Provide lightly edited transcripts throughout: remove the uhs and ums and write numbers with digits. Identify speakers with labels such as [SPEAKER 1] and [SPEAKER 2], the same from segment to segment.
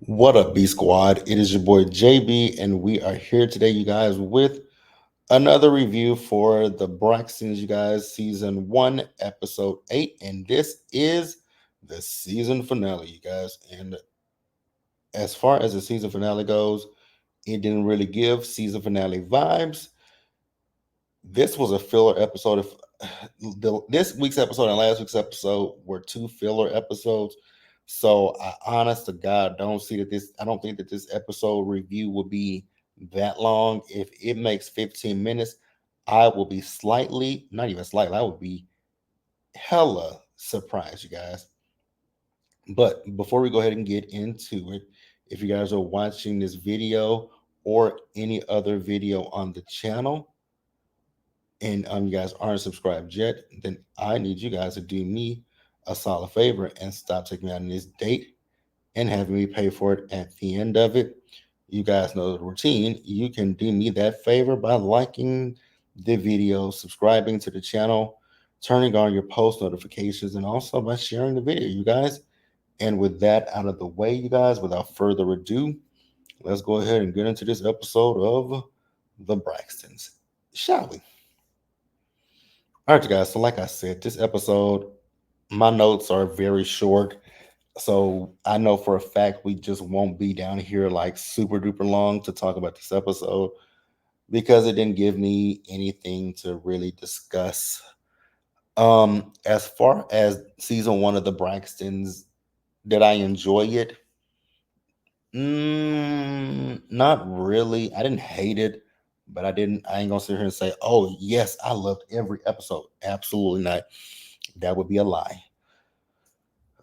[SPEAKER 1] What up, B Squad? It is your boy JB, and we are here today, you guys, with another review for the Braxtons, you guys, season 1, episode 8. And this is the season finale, you guys. And as far as the season finale goes, it didn't really give season finale vibes. This was a filler episode. If this week's episode and last week's episode were two filler episodes, so I honest to God don't see that this. I don't think that this episode review will be that long. If it makes 15 minutes, I will be slightly, not even slightly, I would be hella surprised, you guys. But before we go ahead and get into it, if you guys are watching this video or any other video on the channel, and you guys aren't subscribed yet, then I need you guys to do me a solid favor and stop taking me out on this date and having me pay for it at the end of it. You guys know the routine. You can do me that favor by liking the video, subscribing to the channel, turning on your post notifications, and also by sharing the video, you guys. And with that out of the way, you guys, without further ado, let's go ahead and get into this episode of The Braxtons, shall we? All right, you guys. So, like I said, this episode, my notes are very short. So, I know for a fact we just won't be down here like super duper long to talk about this episode because it didn't give me anything to really discuss. As far as season 1 of the Braxtons, did I enjoy it? Not really. I didn't hate it, but I didn't. I ain't gonna sit here and say, "Oh yes, I loved every episode." Absolutely not. That would be a lie.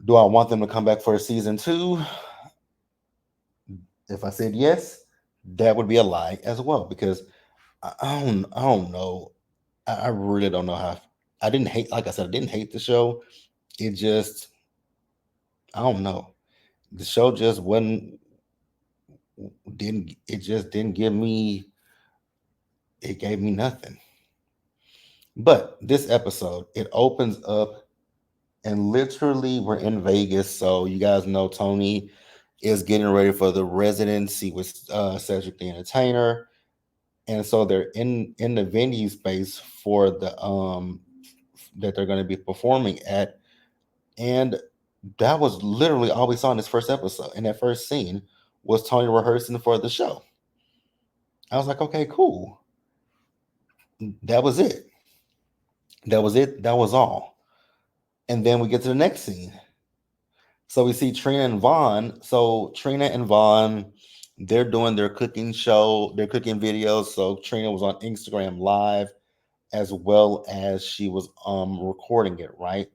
[SPEAKER 1] Do I want them to come back for a season 2? If I said yes, that would be a lie as well because I don't know. I really don't know how. I didn't hate, like I said, I didn't hate the show. It just, I don't know. The show just wasn't, didn't, it just didn't give me, it gave me nothing. But this episode, it opens up and literally we're in Vegas. So you guys know Tony is getting ready for the residency with Cedric the Entertainer, and so they're in the venue space for the that they're going to be performing at, and that was literally all we saw in this first episode. In that first scene was Tony rehearsing for the show. I was like, okay, cool. That was it. That was it. That was all. And then we get to the next scene. So we see Trina and Vaughn. So Trina and Vaughn, they're doing their cooking show, their cooking videos. So Trina was on Instagram Live as well as she was recording it, right?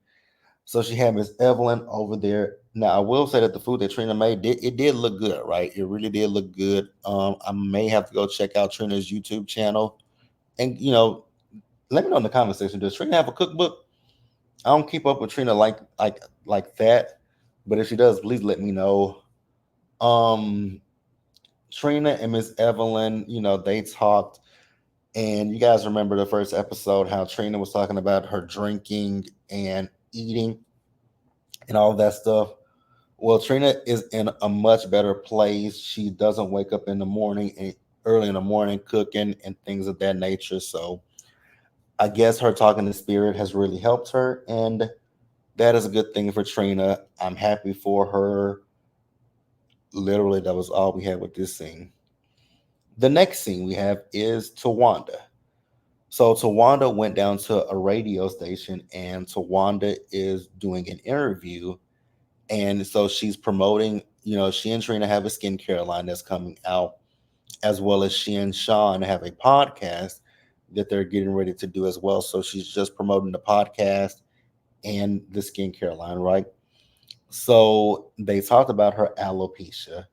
[SPEAKER 1] So she had Miss Evelyn over there. Now I will say that the food that Trina made it did look good, right? It really did look good. I may have to go check out Trina's YouTube channel, and let me know in the comment section. Does Trina have a cookbook? I don't keep up with Trina like that, but if she does, please let me know. Um, Trina and Miss Evelyn, they talked, and you guys remember the first episode how Trina was talking about her drinking and eating and all that stuff. Well, Trina is in a much better place. She doesn't wake up in the morning and early in the morning cooking and things of that nature. So I guess her talking to spirit has really helped her, and that is a good thing for Trina. I'm happy for her. Literally, that was all we had with this scene. The next scene we have is Tawanda. So Tawanda went down to a radio station, and Tawanda is doing an interview, and so she's promoting. She and Trina have a skincare line that's coming out, as well as she and Sean have a podcast that they're getting ready to do as well. So she's just promoting the podcast and the skincare line, right? So they talked about her alopecia,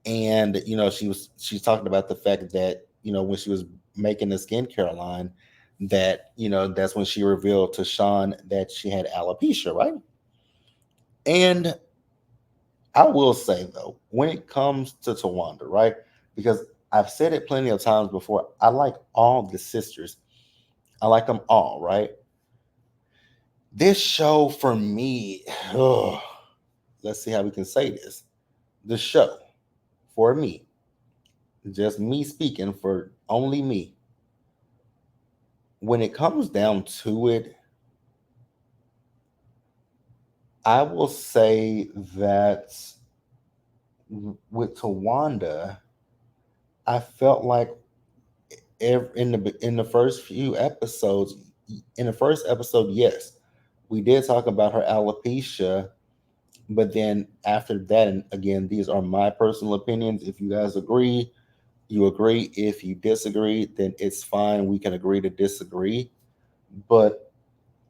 [SPEAKER 1] and she's talking about the fact that when she was making the skincare line, that that's when she revealed to Sean that she had alopecia, right? And I will say though, when it comes to Tawanda, right? Because I've said it plenty of times before, I like all the sisters. I like them all, right? This show for me, ugh, let's see how we can say this. the show, for me, just me speaking for only me, when it comes down to it, I will say that with Tawanda, I felt like in the first few episodes, in the first episode, yes, we did talk about her alopecia, but then after that, and again, these are my personal opinions. If you guys agree, you agree. If you disagree, then it's fine. We can agree to disagree. But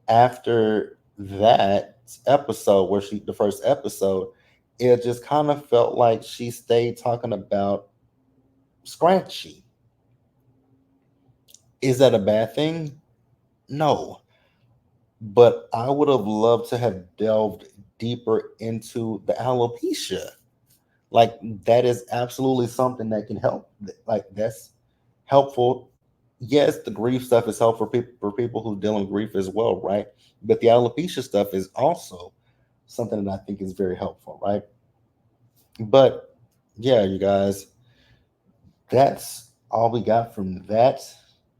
[SPEAKER 1] after that episode, where the first episode, it just kind of felt like she stayed talking about Scratchy. Is that a bad thing? No. But I would have loved to have delved deeper into the alopecia. Like, that is absolutely something that can help. Like, that's helpful. Yes, the grief stuff is helpful for people who deal in grief as well, right? But the alopecia stuff is also something that I think is very helpful, right? But yeah, you guys, that's all we got from that.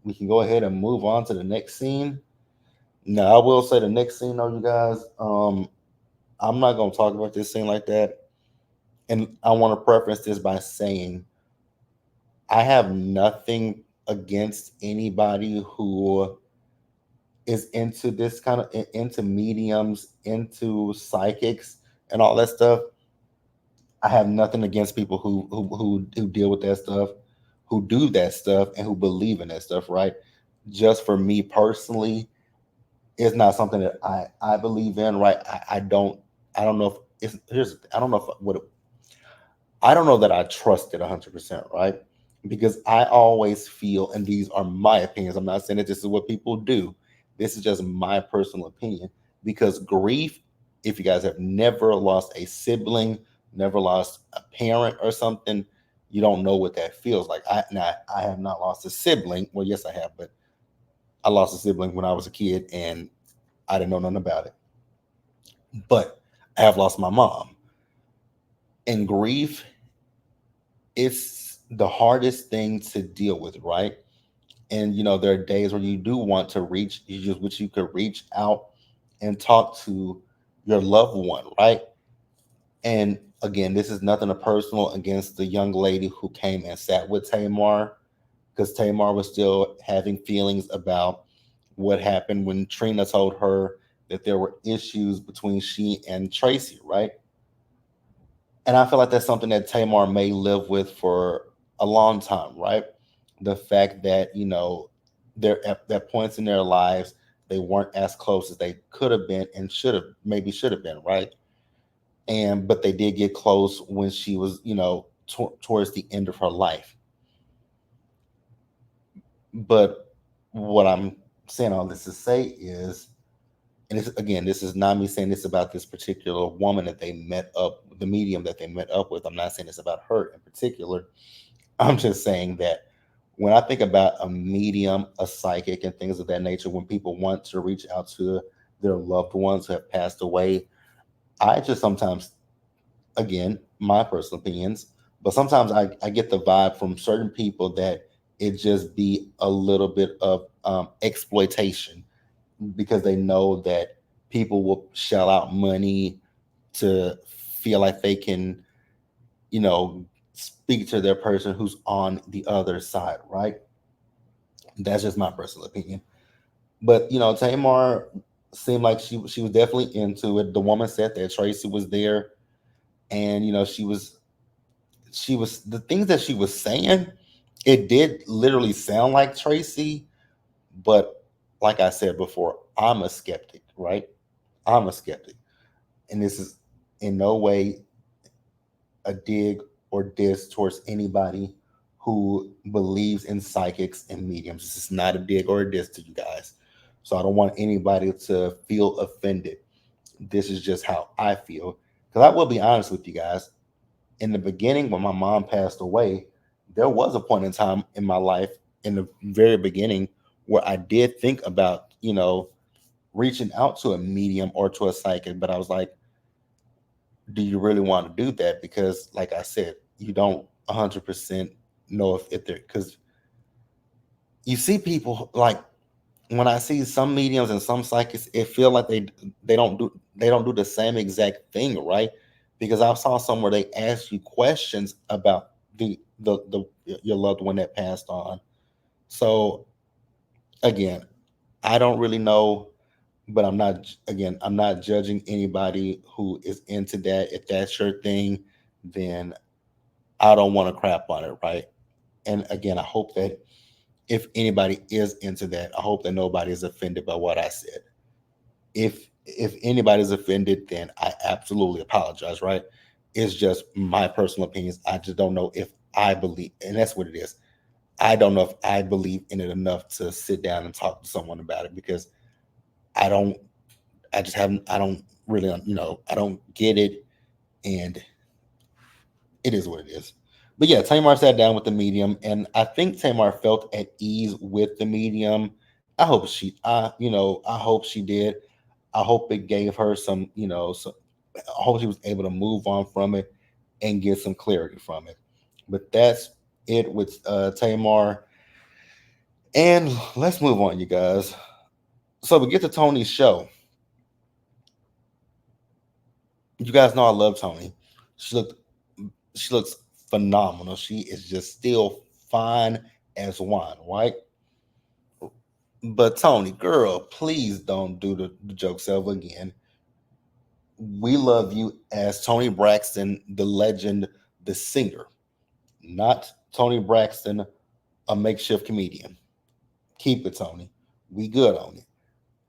[SPEAKER 1] We can go ahead and move on to the next scene. Now, I will say the next scene, though, you guys, I'm not gonna talk about this scene like that. And I want to preference this by saying I have nothing against anybody who is into this kind of into mediums, into psychics, and all that stuff. I have nothing against people who deal with that stuff, who do that stuff, and who believe in that stuff. Right? Just for me personally, it's not something that I believe in. Right? I don't know if it's here's I don't know if what I don't know that I trust it 100%, right? Because I always feel, and these are my opinions. I'm not saying that this is what people do. This is just my personal opinion. Because grief, if you guys have never lost a sibling, never lost a parent or something, you don't know what that feels like. I have not lost a sibling. Well, yes, I have, but I lost a sibling when I was a kid, and I didn't know nothing about it. But I have lost my mom. And grief, it's the hardest thing to deal with, right? And there are days where you do want to reach, you just wish you could reach out and talk to your loved one, right? And again, this is nothing personal against the young lady who came and sat with Tamar, because Tamar was still having feelings about what happened when Trina told her that there were issues between she and Tracy, right? And I feel like that's something that Tamar may live with for a long time, right? The fact that, they're at points in their lives, they weren't as close as they could have been and should have been, right? And but they did get close when she was, towards the end of her life. But what I'm saying all this to say is, and again, this is not me saying this about this particular woman that they met up, the medium that they met up with. I'm not saying this about her in particular. I'm just saying that when I think about a medium, a psychic, and things of that nature, when people want to reach out to their loved ones who have passed away, I just sometimes, again, my personal opinions, but sometimes I get the vibe from certain people that it just be a little bit of exploitation, because they know that people will shell out money to feel like they can, you know, speak to their person who's on the other side, right? That's just my personal opinion. But Tamar seemed like she was definitely into it. The woman said that Tracy was there, and she was the things that she was saying. It did literally sound like Tracy, but like I said before, I'm a skeptic, right? I'm a skeptic, and this is in no way a dig or diss towards anybody who believes in psychics and mediums. This is not a dig or a diss to you guys. So I don't want anybody to feel offended. This is just how I feel. Because I will be honest with you guys. In the beginning, when my mom passed away, there was a point in time in my life, in the very beginning, where I did think about, reaching out to a medium or to a psychic. But I was like, do you really want to do that? Because, like I said, you don't 100% know if they're, because you see people like, when I see some mediums and some psychics, it feel like they don't do the same exact thing, right? Because I saw somewhere they ask you questions about the your loved one that passed on. So again, I don't really know, but I'm not judging anybody who is into that. If that's your thing, then I don't want to crap on it, right? And again, I hope that if anybody is into that, I hope that nobody is offended by what I said. If anybody's offended, then I absolutely apologize, right? It's just my personal opinions. I just don't know if I believe, and that's what it is. I don't know if I believe in it enough to sit down and talk to someone about it, because I don't, I just haven't, I don't really, I don't get it, and it is what it is. But yeah, Tamar sat down with the medium, and I think Tamar felt at ease with the medium. I hope she did. I hope it gave her I hope she was able to move on from it and get some clarity from it. But that's it with Tamar. And let's move on, you guys. So we get to Tony's show. You guys know I love Tony. She looked she looks phenomenal. She is just still fine as wine, right? But Tony, girl, please don't do the joke self again. We love you as Tony Braxton, the legend, the singer, not Tony Braxton, a makeshift comedian. Keep it, Tony. We good on it.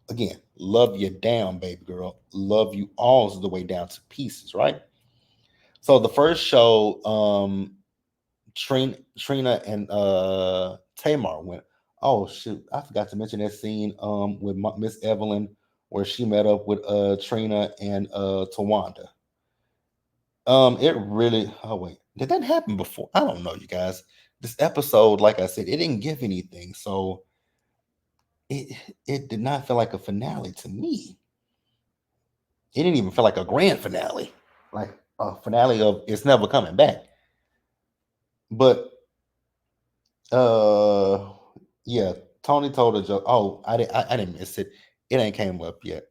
[SPEAKER 1] Again, love you down, baby girl. Love you all the way down to pieces, right? So the first show, Trina and Tamar went. Oh shoot, I forgot to mention that scene with Miss Evelyn where she met up with Trina and Tawanda. It really. Oh wait, did that happen before? I don't know, you guys. This episode, like I said, it didn't give anything, so it it did not feel like a finale to me. It didn't even feel like a grand finale, like a finale of it's never coming back. But uh, yeah, Tony told a joke. Oh, I didn't miss it. It ain't came up yet.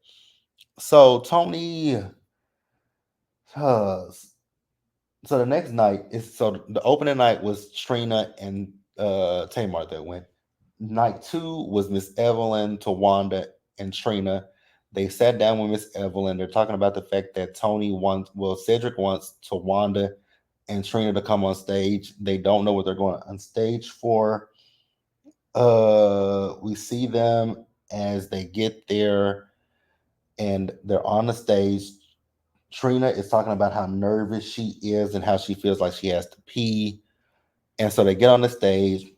[SPEAKER 1] So Tony, uh, so the next night is so the opening night was Trina and Tamar that went. Night two was Miss Evelyn, Tawanda, and Trina. They sat down with Miss Evelyn. They're talking about the fact that Cedric wants Tawanda and Trina to come on stage. They don't know what they're going on stage for. We see them as they get there and they're on the stage. Trina is talking about how nervous she is and how she feels like she has to pee. And so they get on the stage.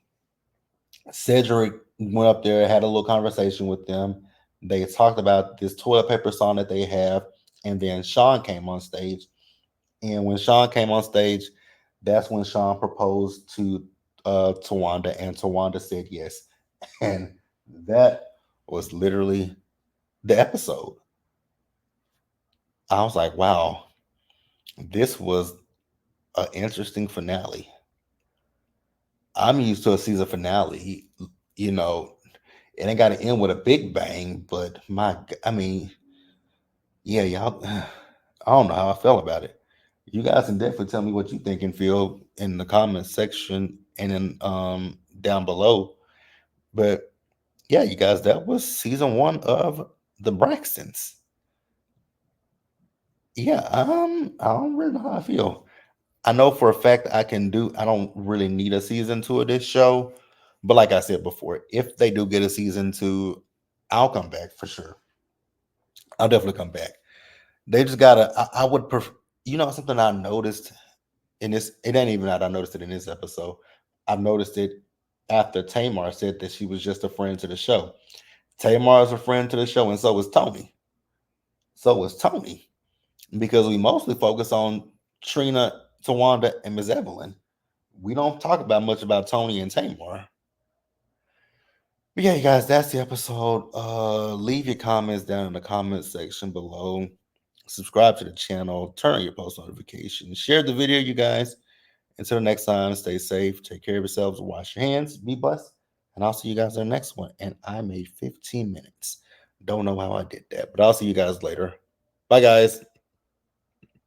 [SPEAKER 1] Cedric went up there, had a little conversation with them. They talked about this toilet paper song that they have. And then Sean came on stage. And when Sean came on stage, that's when Sean proposed to Tawanda, and Tawanda said yes. And that was literally the episode. I was like, wow, this was an interesting finale. I'm used to a season finale. You know, it ain't got to end with a big bang, but I mean, yeah, y'all, I don't know how I felt about it. You guys can definitely tell me what you think and feel in the comments section and then down below. But yeah, you guys, that was season one of the Braxtons. Yeah, I don't really know how I feel. I know for a fact I don't really need a season two of this show. But like I said before, if they do get a season two, I'll come back for sure. I'll definitely come back. They just gotta, I would prefer, something I noticed in this, it ain't even that I noticed it in this episode. I've noticed it after Tamar said that she was just a friend to the show. Tamar is a friend to the show, and so is Tony. So is Tony. Because we mostly focus on Trina, Tawanda, and Miss Evelyn. We don't talk about much about Tony and Tamar. But yeah, you guys, that's the episode. Leave your comments down in the comment section below. Subscribe to the channel, turn on your post notifications, share the video, you guys. Until next time, stay safe, take care of yourselves, wash your hands, be blessed, and I'll see you guys in the next one. And I made 15 minutes. Don't know how I did that, but I'll see you guys later. Bye, guys.